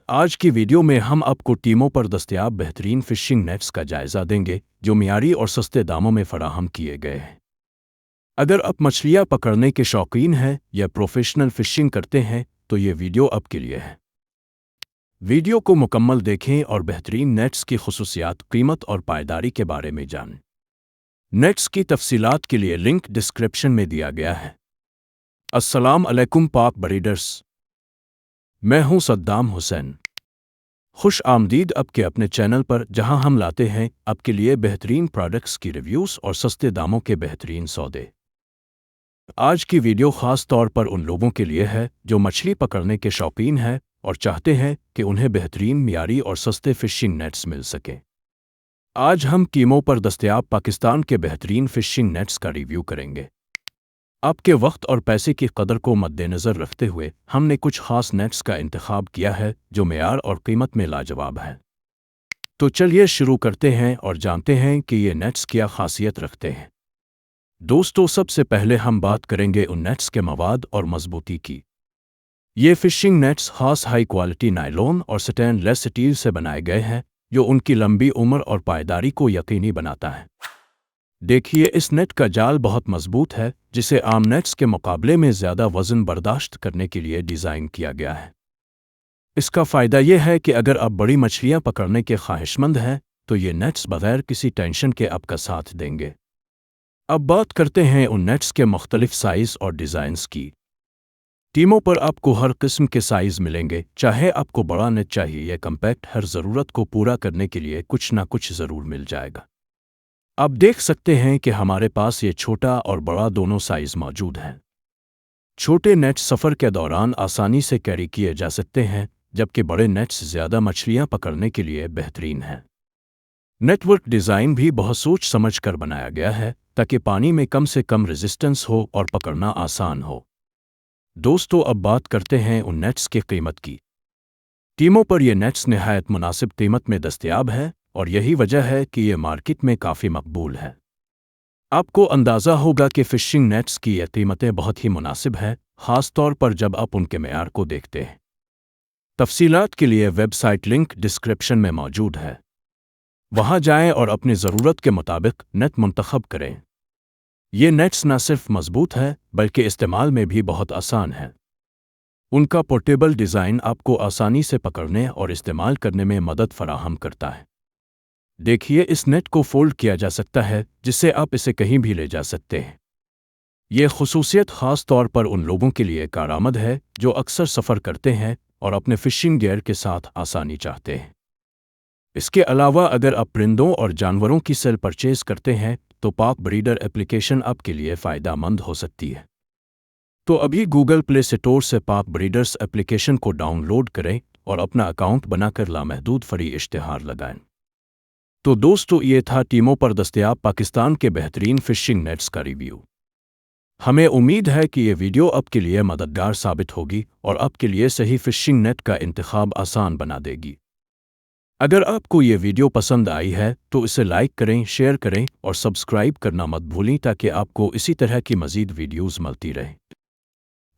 آج کی ویڈیو میں ہم آپ کو ٹیموں پر دستیاب بہترین فشنگ نیٹس کا جائزہ دیں گے جو معیاری اور سستے داموں میں فراہم کیے گئے ہیں۔ اگر آپ مچھلیاں پکڑنے کے شوقین ہیں یا پروفیشنل فشنگ کرتے ہیں تو یہ ویڈیو آپ کے لیے ہے۔ ویڈیو کو مکمل دیکھیں اور بہترین نیٹس کی خصوصیات، قیمت اور پائیداری کے بارے میں جانیں۔ نیٹس کی تفصیلات کے لیے لنک ڈسکرپشن میں دیا گیا ہے۔ السلام علیکم پاک بریڈرز، میں ہوں صدام حسین۔ خوش آمدید آپ کے اپنے چینل پر، جہاں ہم لاتے ہیں آپ کے لیے بہترین پروڈکٹس کی ریویوز اور سستے داموں کے بہترین سودے۔ آج کی ویڈیو خاص طور پر ان لوگوں کے لیے ہے جو مچھلی پکڑنے کے شوقین ہیں اور چاہتے ہیں کہ انہیں بہترین معیاری اور سستے فشنگ نیٹس مل سکیں۔ آج ہم ٹیموں پر دستیاب پاکستان کے بہترین فشنگ نیٹس کا ریویو کریں گے۔ آپ کے وقت اور پیسے کی قدر کو مد نظر رکھتے ہوئے ہم نے کچھ خاص نیٹس کا انتخاب کیا ہے جو معیار اور قیمت میں لاجواب ہے۔ تو چلیے شروع کرتے ہیں اور جانتے ہیں کہ یہ نیٹس کیا خاصیت رکھتے ہیں۔ دوستو، سب سے پہلے ہم بات کریں گے ان نیٹس کے مواد اور مضبوطی کی۔ یہ فشنگ نیٹس خاص ہائی کوالٹی نائلون اور سٹین لیس سٹیل سے بنائے گئے ہیں جو ان کی لمبی عمر اور پائیداری کو یقینی بناتا ہے۔ دیکھیے، اس نیٹ کا جال بہت مضبوط ہے جسے عام نیٹس کے مقابلے میں زیادہ وزن برداشت کرنے کے لیے ڈیزائن کیا گیا ہے۔ اس کا فائدہ یہ ہے کہ اگر آپ بڑی مچھلیاں پکڑنے کے خواہشمند ہیں تو یہ نیٹس بغیر کسی ٹینشن کے آپ کا ساتھ دیں گے۔ اب بات کرتے ہیں ان نیٹس کے مختلف سائز اور ڈیزائنز کی۔ ٹیموں پر آپ کو ہر قسم کے سائز ملیں گے، چاہے آپ کو بڑا نیٹ چاہیے یا کمپیکٹ، ہر ضرورت کو پورا کرنے کے لیے کچھ نہ کچھ ضرور مل جائے گا۔ آپ دیکھ سکتے ہیں کہ ہمارے پاس یہ چھوٹا اور بڑا دونوں سائز موجود ہیں۔ چھوٹے نیٹس سفر کے دوران آسانی سے کیری کیے جا سکتے ہیں، جبکہ بڑے نیٹس زیادہ مچھلیاں پکڑنے کے لیے بہترین ہیں۔ نیٹ ورک ڈیزائن بھی بہت سوچ سمجھ کر بنایا گیا ہے تاکہ پانی میں کم سے کم ریزسٹنس ہو اور پکڑنا آسان ہو۔ دوستو، اب بات کرتے ہیں ان نیٹس کی قیمت کی۔ ٹیموں پر یہ نیٹس نہایت مناسب قیمت میں دستیاب ہے اور یہی وجہ ہے کہ یہ مارکیٹ میں کافی مقبول ہے۔ آپ کو اندازہ ہوگا کہ فشنگ نیٹس کی یہ قیمتیں بہت ہی مناسب ہیں، خاص طور پر جب آپ ان کے معیار کو دیکھتے ہیں۔ تفصیلات کے لیے ویب سائٹ لنک ڈسکرپشن میں موجود ہے، وہاں جائیں اور اپنی ضرورت کے مطابق نیٹ منتخب کریں۔ یہ نیٹس نہ صرف مضبوط ہے بلکہ استعمال میں بھی بہت آسان ہے۔ ان کا پورٹیبل ڈیزائن آپ کو آسانی سے پکڑنے اور استعمال کرنے میں مدد فراہم کرتا ہے۔ دیکھیے، اس نیٹ کو فولڈ کیا جا سکتا ہے جس سے آپ اسے کہیں بھی لے جا سکتے ہیں۔ یہ خصوصیت خاص طور پر ان لوگوں کے لیے کارآمد ہے جو اکثر سفر کرتے ہیں اور اپنے فشنگ گیئر کے ساتھ آسانی چاہتے ہیں۔ اس کے علاوہ اگر آپ پرندوں اور جانوروں کی سیل پرچیز کرتے ہیں تو پاک بریڈر ایپلیکیشن آپ کے لیے فائدہ مند ہو سکتی ہے۔ تو ابھی گوگل پلے اسٹور سے پاک بریڈرز ایپلیکیشن کو ڈاؤن لوڈ کریں اور اپنا اکاؤنٹ بنا کر لامحدود فری اشتہار لگائیں۔ تو دوستو، یہ تھا ٹیموں پر دستیاب پاکستان کے بہترین فشنگ نیٹس کا ریویو۔ ہمیں امید ہے کہ یہ ویڈیو آپ کے لیے مددگار ثابت ہوگی اور آپ کے لیے صحیح فشنگ نیٹ کا انتخاب آسان بنا دے گی۔ اگر آپ کو یہ ویڈیو پسند آئی ہے تو اسے لائک کریں، شیئر کریں اور سبسکرائب کرنا مت بھولیں تاکہ آپ کو اسی طرح کی مزید ویڈیوز ملتی رہیں۔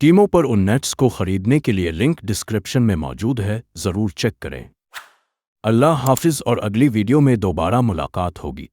ٹیموں پر ان نیٹس کو خریدنے کے لیے لنک ڈسکرپشن میں موجود ہے، ضرور چیک کریں۔ اللہ حافظ، اور اگلی ویڈیو میں دوبارہ ملاقات ہوگی۔